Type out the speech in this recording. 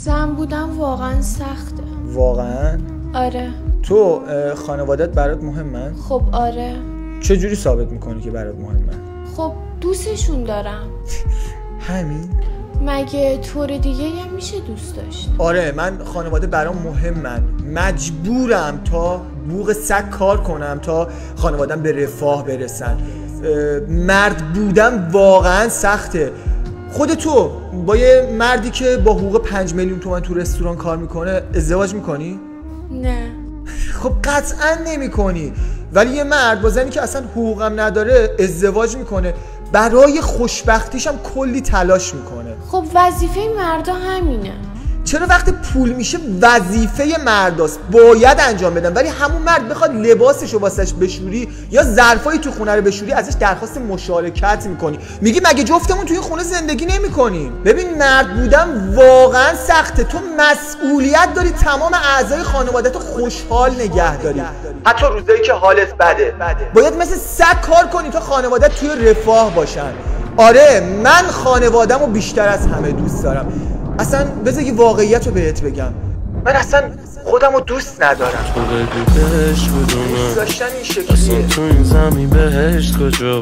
زن بودن واقعا سخته. واقعا؟ آره. تو خانوادت برات مهمن؟ خب آره. چجوری ثابت میکنی که برات مهمن؟ خب دوستشون دارم. همین؟ مگه طور دیگه هم میشه دوست داشت؟ آره، من خانواده برام مهمن. مجبورم تا بوق سگ کار کنم تا خانوادم به رفاه برسن. مرد بودن واقعا سخته. خود تو با یه مردی که با حقوق 5 میلیون تومن تو رستوران کار میکنه ازدواج میکنی؟ نه. خب قطعا نمی کنی. ولی یه مرد با زنی که اصلا حقوقم نداره ازدواج میکنه، برای خوشبختیش هم کلی تلاش میکنه. خب وظیفه مردا همینه. چرا وقت پول میشه وظیفه مرداست، باید انجام بدن، ولی همون مرد بخواد لباسشو واسش بشوری یا ظرفای تو خونه رو بشوری ازش درخواست مشارکت میکنی، میگی مگه جفتمون توی خونه زندگی نمیکنیم؟ ببین، مرد بودن واقعا سخته. تو مسئولیت داری تمام اعضای خانواده‌تو خوشحال نگه داری، حتی روزایی که حالت بده. باید مثل سگ کار کنی تا خانواده‌ت توی رفاه باشن. آره، من خانواده‌مو بیشتر از همه دوست دارم. اصلا بذار یه واقعیت رو بهت بگم، من اصلا خودم رو دوست ندارم. تو بگو بهش کدومه دوست داشتن این شکلیه. اصلا تو این زمین بهشت کجا